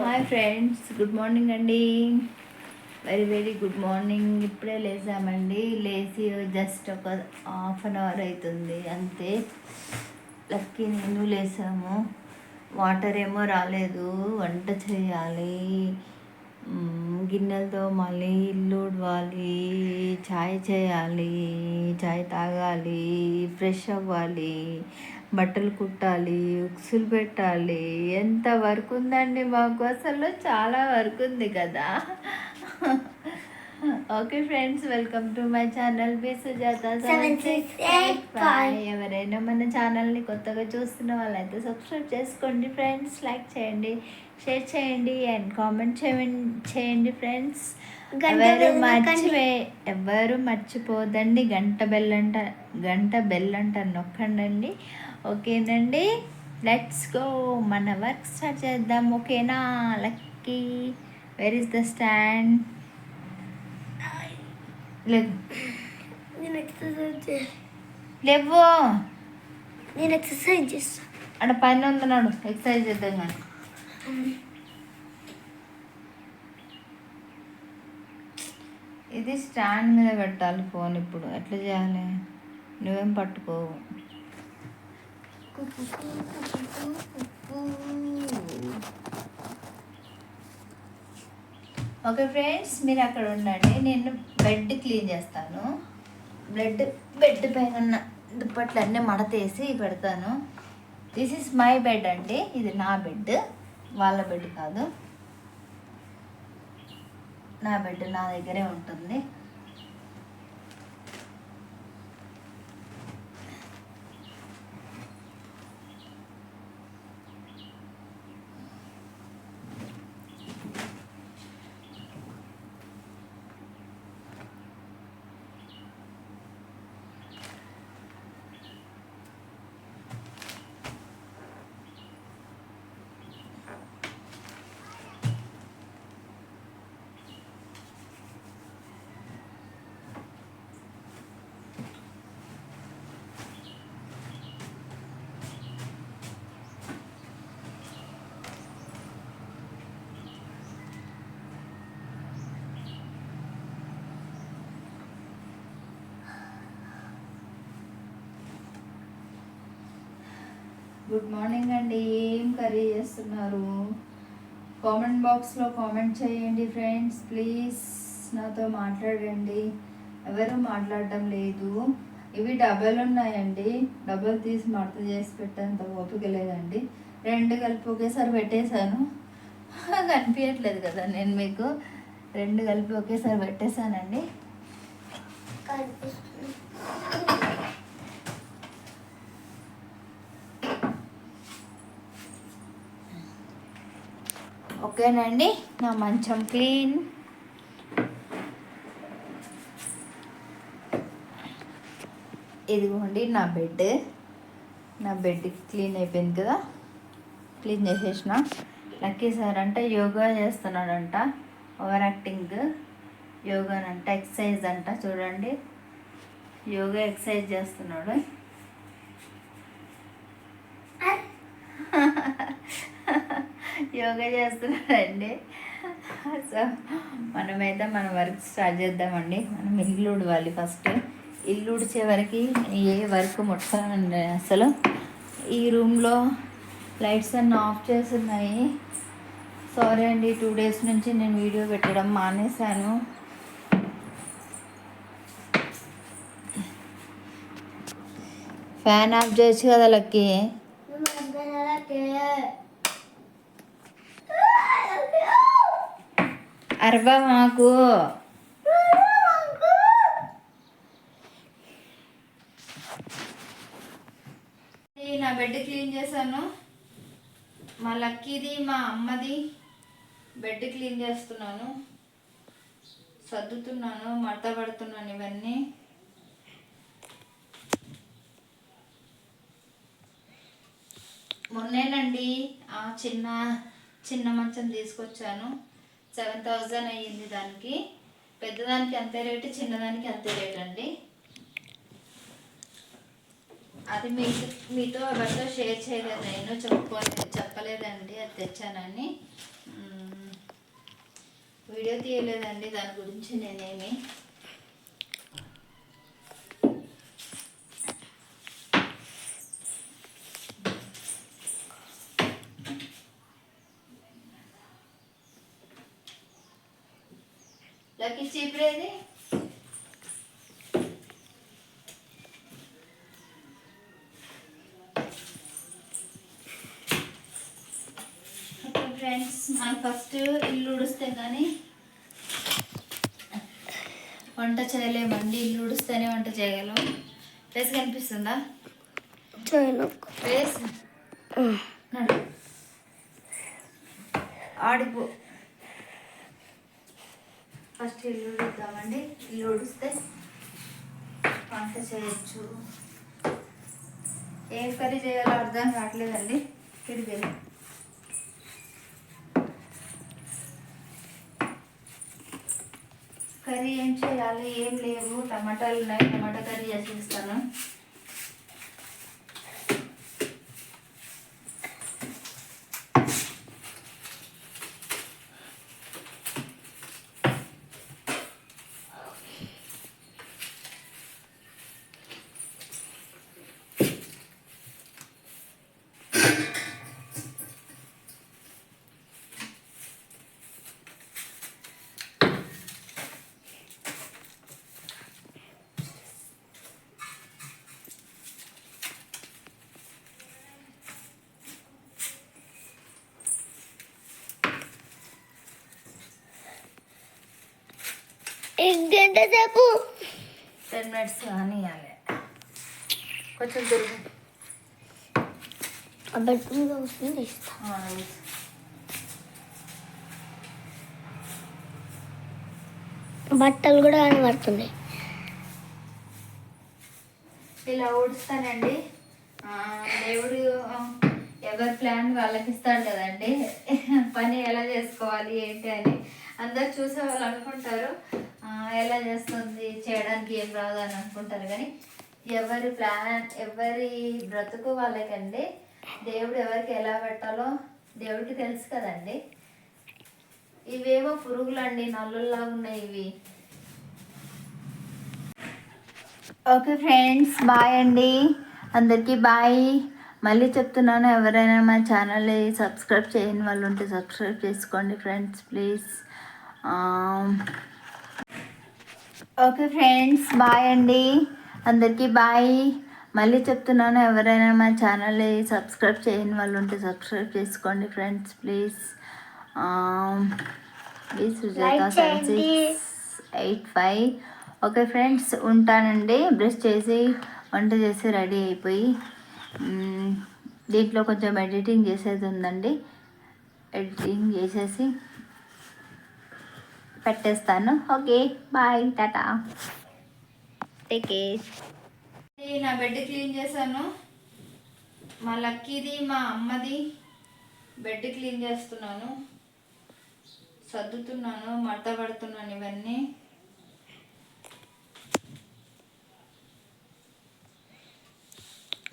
Hi friends, good morning అండి. Very very good morning. ఇప్పుడే లేసామండి. లేచి జస్ట్ ఒక హాఫ్ అన్ అవర్ అవుతుంది అంతే. లక్కీ నేను లేసాము. వాటర్ ఏమో రాలేదు. వంట చేయాలి, గిన్నెలతో మళ్ళీ ఇల్లు ఉడవాలి, చాయ్ చేయాలి, చాయ్ తాగాలి, ఫ్రెష్ అవ్వాలి, బట్టలు కుట్టాలి, ఉక్సులు పెట్టాలి. ఎంత వర్క్ ఉందండి మాకు, అసలు చాలా వర్క్ ఉంది కదా. Okay friends, welcome to my channel B Sujatha 768. ఎవరైనా మన ఛానల్ని కొత్తగా చూస్తున్న వాళ్ళైతే సబ్స్క్రైబ్ చేసుకోండి ఫ్రెండ్స్. లైక్ చేయండి, షేర్ చేయండి అండ్ కామెంట్ చేయండి ఫ్రెండ్స్. ఎవరు మర్చిపోదండి, గంట బెల్ అంట నొక్కండి. ఓకేనండి, లెట్స్ గో. మన వర్క్ స్టార్ట్ చేద్దాం. ఓకేనా Lucky? Where is the stand? లేవు నేను ఎక్సర్సైజ్ చేస్తా. అక్కడ పైన ఉంటున్నాడు, ఎక్సర్సైజ్ చేద్దాం కానీ. ఇది స్టాండ్ మీద పెట్టాలి ఫోన్. ఇప్పుడు ఎట్లా చేయాలి? నువ్వేం పట్టుకోవు. ఓకే ఫ్రెండ్స్, మీరు అక్కడ ఉండండి, నేను బెడ్ క్లీన్ చేస్తాను. బెడ్ పైన ఉన్న దుప్పట్లు అన్నీ మడతేసి పెడతాను. దిస్ ఈస్ మై బెడ్ అండి. ఇది నా బెడ్, వాళ్ళ బెడ్ కాదు. నా బెడ్ నా దగ్గరే ఉంటుంది. గుడ్ మార్నింగ్ అండి. ఏం కర్రీ చేస్తున్నారు? కామెంట్ బాక్స్లో కామెంట్ చేయండి ఫ్రెండ్స్. ప్లీజ్ నాతో మాట్లాడండి. ఎవరు మాట్లాడడం లేదు. ఇవి డబ్బలు ఉన్నాయండి, డబ్బలు తీసి మడత చేసి పెట్టేంత ఓపిక లేదండి. రెండు కలిపి ఒకేసారి పెట్టేశాను. కనిపించట్లేదు కదా నేను మీకు. రెండు కలిపి ఒకేసారి పెట్టేశానండి. ఓకేనండి, నా మంచం క్లీన్. ఇదిగోండి నా బెడ్ క్లీన్ అయిపోయింది కదా. క్లీన్ చేసేసిన. లక్కీ సార్ అంట యోగా చేస్తున్నాడంట. Over acting. యోగానంట, ఎక్సర్సైజ్ అంట. చూడండి, యోగా ఎక్సర్సైజ్ చేస్తున్నాడు. యోగా చేస్తున్నాడండి. సో మనమైతే మన వర్క్ స్టార్ట్ చేద్దామండి. మనం ఇల్లు ఉడవాలి ఫస్ట్. ఇల్లు ఉడిచే వరకు ఏ వర్క్ ముట్టనండి అసలు. ఈ రూమ్లో లైట్స్ అన్నీ ఆఫ్ చేసి ఉన్నాయి. సారీ అండి, 2 days నుంచి నేను వీడియో పెట్టడం మానేశాను. ఫ్యాన్ ఆఫ్ చేయొచ్చు కదా లక్కీ. అరవా మాకు. నా బెడ్ క్లీన్ చేశాను. మా లక్కీది, మా అమ్మది బెడ్ క్లీన్ చేస్తున్నాను. సర్దుతున్నాను, మడత పడుతున్నాను ఇవన్నీ. మొన్నేనండి చిన్న మంచం తీసుకొచ్చాను. 7,000 అయ్యింది దానికి. పెద్దదానికి అంతే రేటు, చిన్నదానికి అంతే రేట్ అండి. అది మీతో ఎవరితో షేర్ చేయలేదు, నేను చెప్పలేదు. చెప్పలేదండి అది తెచ్చానని. వీడియో తీయలేదండి దాని గురించి నేనేమి. లక్కీ చీపురేది? ఫ్రెండ్స్ మనం ఫస్ట్ ఇల్లు ఉడిస్తే కానీ వంట చేయలేమండి. ఇల్లు ఉడిస్తేనే వంట చేయగలం. ఫేస్ కనిపిస్తుందా? ఫేస్ ఆడిపో. ఫస్ట్ ఇల్లు ఉడుద్దామండి. ఇల్లు ఉడిస్తే వంట చేయొచ్చు. ఏం కర్రీ చేయాలో అర్థం కావట్లేదండి. కిడికెళ్ళి కర్రీ ఏం చేయాలి, ఏం లేవు. టమాటాలు ఉన్నాయి, టమాటా కర్రీ చేసేస్తాను. గంట సేపు 10 minutes కానీ ఇవ్వాలి. కొంచెం దొరుకు బట్టలు కూడా కనబడుతున్నాయి. ఇలా ఊడుస్తానండి. దేవుడు ఎవరి ప్లాన్ వాళ్ళకి ఇస్తాడు కదండి. పని ఎలా చేసుకోవాలి ఏంటి అని అందరు చూసే వాళ్ళు అనుకుంటారు ఎలా చేస్తుంది, చేయడానికి ఏం రాదు అని అనుకుంటారు. కానీ ఎవరి ప్లాన్ ఎవరి బ్రతుకు వాళ్ళకండి. దేవుడు ఎవరికి ఎలా పెట్టాలో దేవుడికి తెలుసు కదండి. ఇవేమో పురుగులండి, నల్లుల్లాగా ఉన్నాయి ఇవి. ఓకే ఫ్రెండ్స్, బాయ్ అండి. అందరికీ బాయ్. మళ్ళీ చెప్తున్నాను, ఎవరైనా మా ఛానల్ని సబ్స్క్రైబ్ చేయని వాళ్ళు ఉంటే సబ్స్క్రైబ్ చేసుకోండి friends please. Okay friends, bye అండి. అందరికీ బాయ్. మళ్ళీ చెప్తున్నాను, ఎవరైనా మా ఛానల్ని సబ్స్క్రైబ్ చేయని వాళ్ళు ఉంటే సబ్స్క్రైబ్ చేసుకోండి friends please. Sujatha 7685. Okay friends, ఉంటానండి. బ్రష్ చేసి వంట చేసి రెడీ అయిపోయి దీంట్లో కొంచెం ఎడిటింగ్ చేసేది ఉందండి. ఎడిటింగ్ చేసేసి పెట్టేస్తాను. Okay bye, tata, take care. నా బెడ్ క్లీన్ చేశాను. మా లక్కీది మా అమ్మది బెడ్ క్లీన్ చేస్తున్నాను, సర్దుతున్నాను, మడత పడుతున్నాను. ఇవన్నీ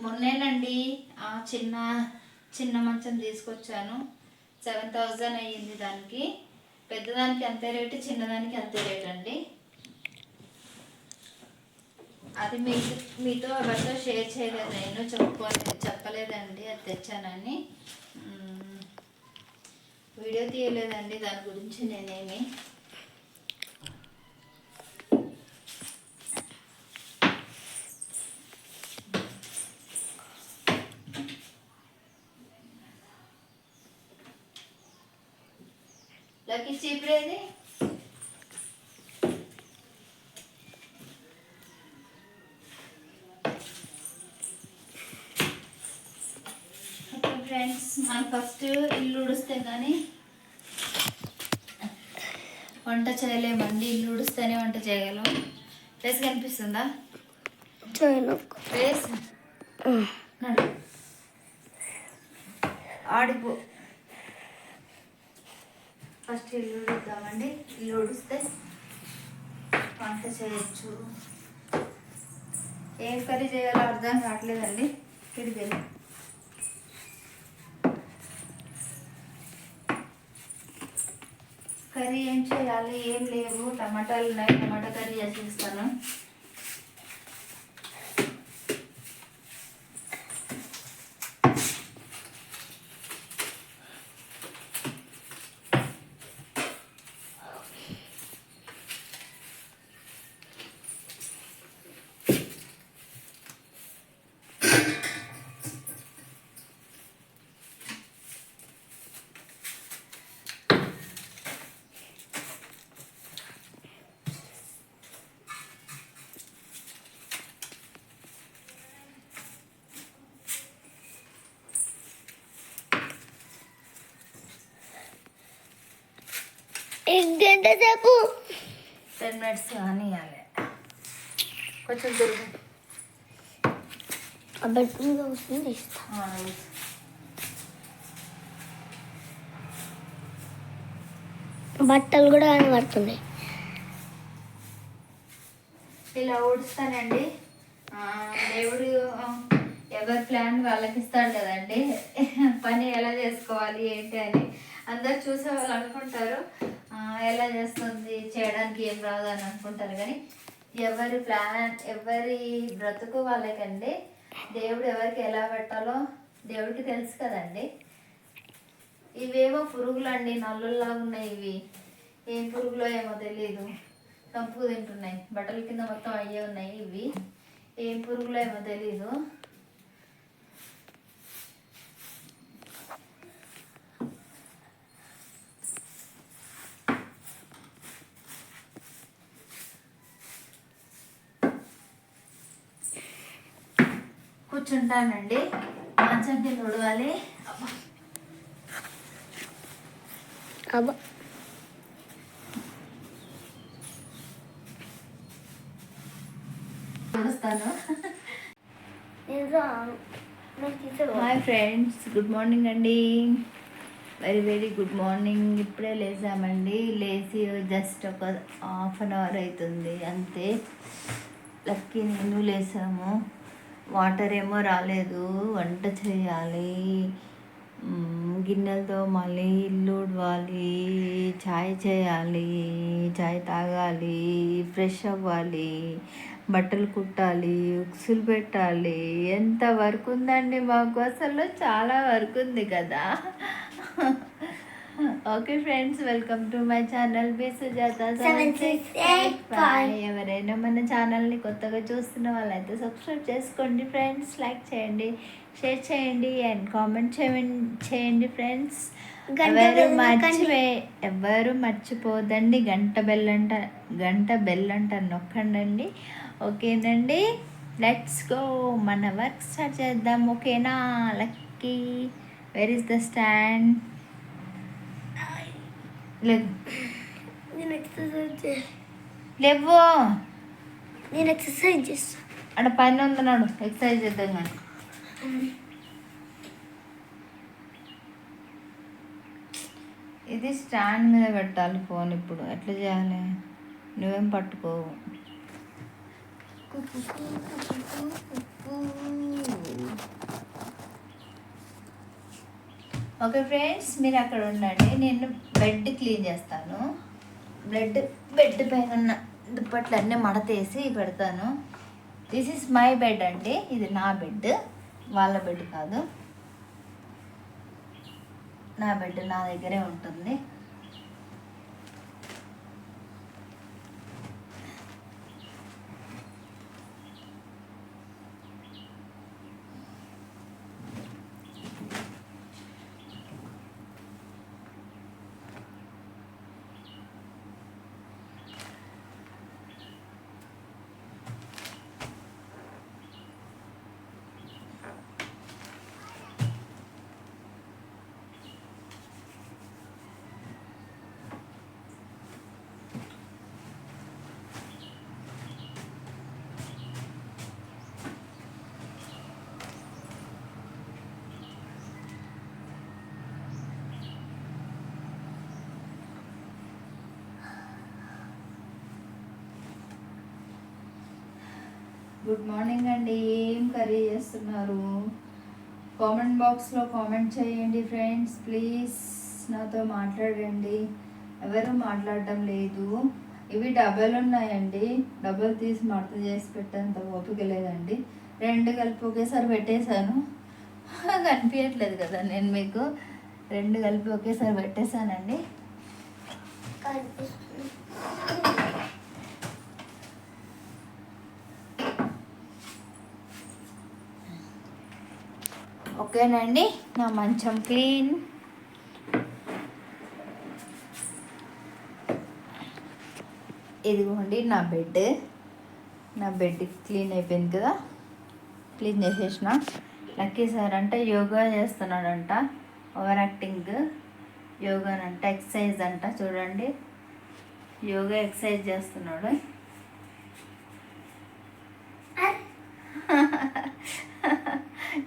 మొన్నేనండి చిన్న మంచం తీసుకొచ్చాను. 7,000 అయ్యింది దానికి. పెద్దదానికి అంతే రేటు, చిన్నదానికి అంతే రేట్ అండి. అది మీతో ఎవరితో షేర్ చేయలేదు, నేను చెప్పలేదండి అది తెచ్చానని. వీడియో తీయలేదండి దాని గురించి నేనేమి. లక్కీ చీపురేది? ఫ్రెండ్స్ మనం ఫస్ట్ ఇల్లు ఉడిస్తే కానీ వంట చేయలేమండి. ఇల్లు ఉడిస్తేనే వంట చేయగలం. ఫేస్ కనిపిస్తుందా? ఫేస్ ఆడిపో. ఫస్ట్ ఇల్లు ఉడుద్దామండి. ఇల్లు ఉడిస్తే వంట చేయొచ్చు. ఏం కర్రీ చేయాలో అర్థం కావట్లేదండి. కిడికెళ్ళి కర్రీ ఏం చేయాలి, ఏం లేవు, టమాటాలు ఉన్నాయి, టమాటా కర్రీ చేసేస్తాను. గంట సేపు 10 minutes కానీ ఇవ్వాలి. కొంచెం తిరుగు. బెడ్ మీద వస్తుంది ఇస్తా. బట్టలు కూడా కనబడుతున్నాయి. ఇలా ఊడుస్తానండి. దేవుడు ఎవరి ప్లాన్ వాళ్ళకి ఇస్తాడు కదండి. పని ఎలా చేసుకోవాలి ఏంటి అని అందరు చూసే వాళ్ళు అనుకుంటారు, ఎలా చేస్తుంది, చేయడానికి ఏం రాదు అని అనుకుంటారు. కానీ ఎవరి ప్లాన్, ఎవరి బ్రతుకు వాళ్ళకండి. దేవుడు ఎవరికి ఎలా పెట్టాలో దేవుడికి తెలుసు కదండి. ఇవేమో పురుగులు అండి, నల్లుల్లాగా ఉన్నాయి. ఇవి ఏం పురుగులో ఏమో తెలియదు, కంపు తింటున్నాయి. బట్టల కింద మొత్తం అయ్యే ఉన్నాయి. ఇవి ఏం పురుగులో ఏమో తెలీదు. కూర్చుంటానండి, మంచం కింద ఉడవాలి. అబ్బా చూస్తాను. నేను హాయ్ ఫ్రెండ్స్, గుడ్ మార్నింగ్ అండి. Very very good morning. ఇప్పుడే లేసామండి. లేచి జస్ట్ ఒక హాఫ్ అన్ అవర్ అవుతుంది అంతే. లక్కీ నేను లేసాము. వాటర్ ఏమో రాలేదు, వంట చేయాలి, గిన్నెలతో మళ్ళీ ఇల్లు ఉడవాలి, చాయ్ చేయాలి, చాయ్ తాగాలి, ఫ్రెష్ అవ్వాలి, బట్టలు కుట్టాలి, ఉక్సులు పెట్టాలి. ఎంత వర్క్ ఉందండి మాకు, అసలు చాలా వర్క్ ఉంది కదా. Okay friends, welcome to my channel B Sujatha 768. ఎవరైనా మన ఛానల్ని కొత్తగా చూస్తున్న వాళ్ళైతే సబ్స్క్రైబ్ చేసుకోండి ఫ్రెండ్స్. లైక్ చేయండి, షేర్ చేయండి అండ్ కామెంట్ చేయండి ఫ్రెండ్స్. ఎవరు మర్చిపోదండి, గంట బెల్ అంట నొక్కండి. ఓకేనండి, లెట్స్ గో, మన వర్క్ స్టార్ట్ చేద్దాం. ఓకేనా Lucky? Where is the stand? లేదు, లేవు, నేను ఎక్సర్సైజ్ చేస్తా. అక్కడ పైన ఉందన్నాడు, ఎక్సర్సైజ్ చేద్దాం. కానీ ఇది స్టాండ్ మీద పెట్టాలి ఫోన్. ఇప్పుడు ఎట్లా చేయాలి? నువ్వేం పట్టుకోవు. ఓకే ఫ్రెండ్స్, మీరు అక్కడ ఉండండి, నేను బెడ్ క్లీన్ చేస్తాను. బెడ్ పైన ఉన్న దుప్పట్లు అన్నీ మడతేసి పెడతాను. దిస్ ఈస్ మై బెడ్ అండి, ఇది నా బెడ్, వాళ్ళ బెడ్ కాదు. నా బెడ్ నా దగ్గరే ఉంటుంది. గుడ్ మార్నింగ్ అండి. ఏం కర్రీ చేస్తున్నారు? కామెంట్ బాక్స్లో కామెంట్ చేయండి ఫ్రెండ్స్. ప్లీజ్ నాతో మాట్లాడండి. ఎవరు మాట్లాడటం లేదు. ఇవి డబల్ ఉన్నాయండి, డబల్ తీసి మడత చేసి పెట్టేంత ఓపిక లేదండి. రెండు కలిపి ఒకేసారి పెట్టేశాను. కనిపించట్లేదు కదా నేను మీకు, రెండు కలిపి ఒకేసారి పెట్టేశానండి. ఓకేనండి, నా మంచం క్లీన్. ఇదిగోండి నా బెడ్ క్లీన్ అయిపోయింది కదా, క్లీన్ చేసేసిన. లక్కీ సార్ అంట యోగా చేస్తున్నాడంట, ఓవర్ యాక్టింగ్. యోగానంట ఎక్సర్సైజ్ అంట, చూడండి యోగా ఎక్సర్సైజ్ చేస్తున్నాడు.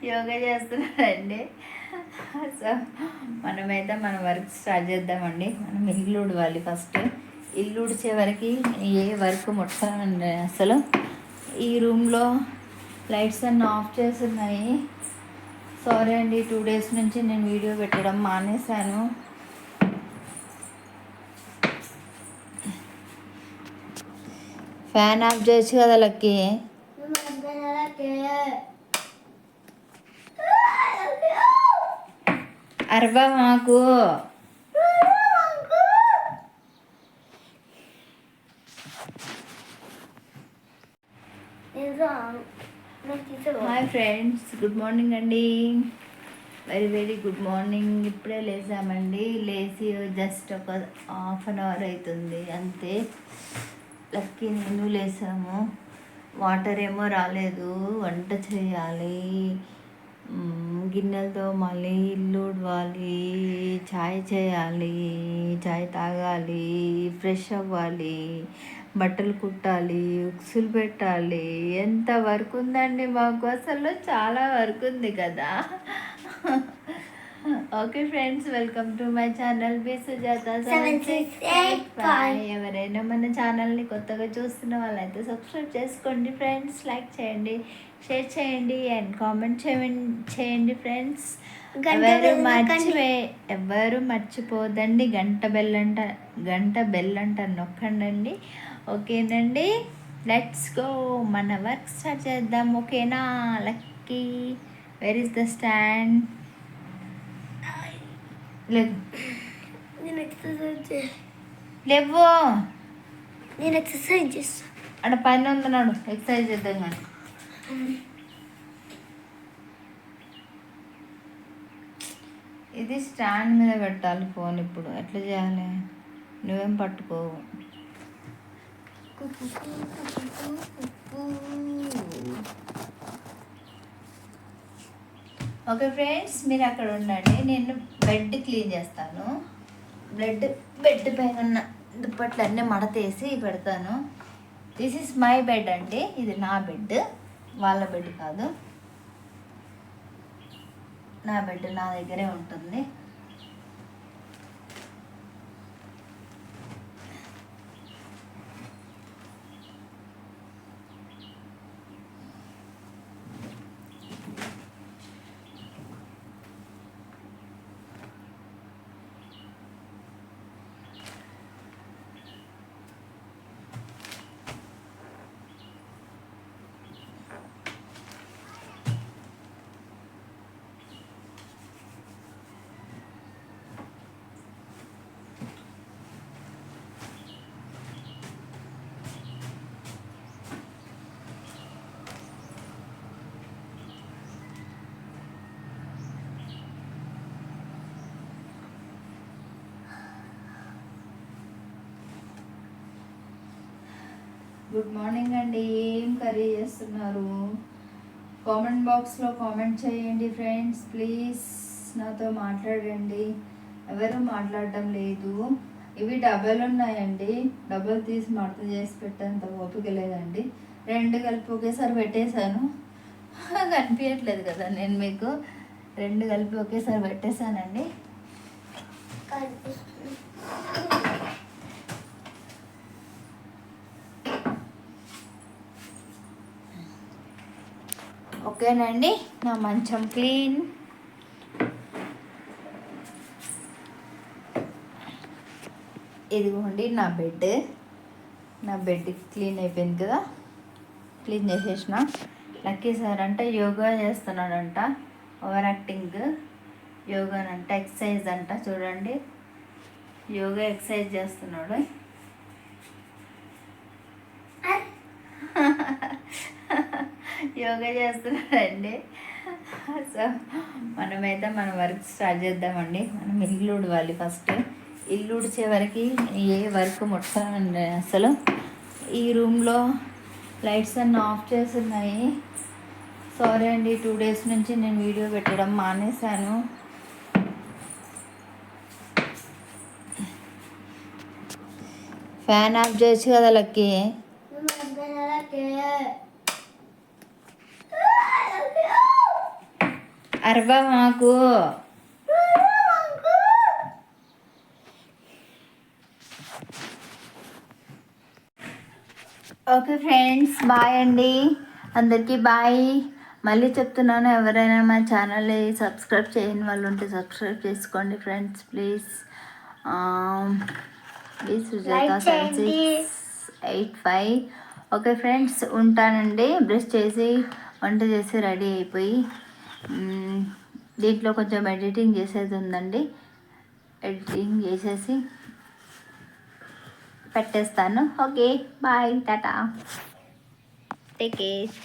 యోగా చేస్తున్నాడండి. సో మనమైతే మన వర్క్ స్టార్ట్ చేద్దామండి. మనం ఇల్లు ఉడవాలి ఫస్ట్. ఇల్లు ఉడిచే వరకు ఏ వర్క్ ముట్టానండి అసలు. ఈ రూమ్లో లైట్స్ అన్నీ ఆఫ్ చేసి ఉన్నాయి. సారీ అండి, 2 days నుంచి నేను వీడియో పెట్టడం మానేశాను. ఫ్యాన్ ఆఫ్ చేయొచ్చు కదా లక్కీ. అరవా మాకు. హాయ్ ఫ్రెండ్స్, గుడ్ మార్నింగ్ అండి. Very good morning. ఇప్పుడే లేసామండి. లేచి జస్ట్ ఒక 1/2 అవుతుంది అంతే. లక్కీ నేను లేసాము. వాటర్ ఏమో రాలేదు, వంట చేయాలి, గిన్నెలతో మళ్ళీ ఇల్లు ఉడవాలి, చాయ్ చేయాలి, చాయ్ తాగాలి, ఫ్రెష్ అవ్వాలి, బట్టలు కుట్టాలి, ఉక్సులు పెట్టాలి. ఎంత వర్క్ ఉందండి మాకు, అసలు చాలా వర్క్ ఉంది కదా. Okay friends, welcome to my channel B Sujatha 765. ఎవరైనా మన ఛానల్ని కొత్తగా చూస్తున్న వాళ్ళైతే సబ్స్క్రైబ్ చేసుకోండి ఫ్రెండ్స్. లైక్ చేయండి, షేర్ చేయండి అండ్ కామెంట్ చేయండి ఫ్రెండ్స్. ఎవరు మర్చిపోదండి గంట బెల్ అంట నొక్కండి. ఓకేనండి, లెట్స్ గో, మన వర్క్ స్టార్ట్ చేద్దాం. ఓకేనా Lucky? Where is the stand? లేవు నేను ఎక్సర్సైజ్ చేస్తాను. అక్కడ పైన ఉందన్నాడు, ఎక్సర్సైజ్ చేద్దాం కానీ. ఇది స్టాండ్ మీద పెట్టాలి ఫోన్. ఇప్పుడు ఎట్లా చేయాలి? నువ్వేం పట్టుకోవు. ఓకే ఫ్రెండ్స్, మీరు అక్కడ ఉండండి, నేను బెడ్ క్లీన్ చేస్తాను. బెడ్ పైన ఉన్న దుప్పట్లు అన్నీ మడతేసి పెడతాను. దిస్ ఈస్ మై బెడ్ అండి, ఇది నా బెడ్, వాళ్ళ బెడ్ కాదు. నా బెడ్ నా దగ్గరే ఉంటుంది. గుడ్ మార్నింగ్ అండి. ఏం కర్రీ చేస్తున్నారు? కామెంట్ బాక్స్లో కామెంట్ చేయండి ఫ్రెండ్స్, ప్లీజ్ నాతో మాట్లాడండి. ఎవరు మాట్లాడటం లేదు. ఇవి డబల్ ఉన్నాయండి, డబల్ తీసి మడత చేసి పెట్టేంత ఓపిక లేదండి. రెండు కలిపి ఒకేసారి పెట్టేశాను. కనిపించట్లేదు కదా నేను మీకు, రెండు కలిపి ఒకేసారి పెట్టేశానండి. ఓకేనండి, నా మంచం క్లీన్. ఇదిగోండి నా బెడ్ క్లీన్ అయిపోయింది కదా, క్లీన్ చేసేసిన. లక్కీ సార్ అంటే యోగా చేస్తున్నాడంట, ఓవర్ యాక్టింగ్. యోగానంట, ఎక్సర్సైజ్ అంట. చూడండి, యోగా ఎక్సర్సైజ్ చేస్తున్నాడు. యోగా చేస్తున్నాడండి. సో మనమైతే మన వర్క్ స్టార్ట్ చేద్దామండి. మనం ఇల్లు ఉడవాలి ఫస్ట్. ఇల్లు ఉడిచే వరకు ఏ వర్క్ ముట్టనండి అసలు. ఈ రూమ్లో లైట్స్ అన్నీ ఆఫ్ చేసి ఉన్నాయి. సారీ అండి, 2 days నుంచి నేను వీడియో పెట్టడం మానేశాను. ఫ్యాన్ ఆఫ్ చేయొచ్చు కదా లక్కీ. అరబా మాకు. ఓకే ఫ్రెండ్స్, బాయ్ అండి, అందరికీ బాయ్. మళ్ళీ చెప్తున్నాను, ఎవరైనా మా ఛానల్ని సబ్స్క్రైబ్ చేయని వాళ్ళు ఉంటే సబ్స్క్రైబ్ చేసుకోండి friends, please. Sujatha 7685. Okay friends, ఉంటానండి. బ్రష్ చేసి వంట చేసి రెడీ అయిపోయి దీంట్లో కొంచెం ఎడిటింగ్ చేసేది ఉందండి. ఎడిటింగ్ చేసేసి పెట్టేస్తాను. Okay bye, tata, take care.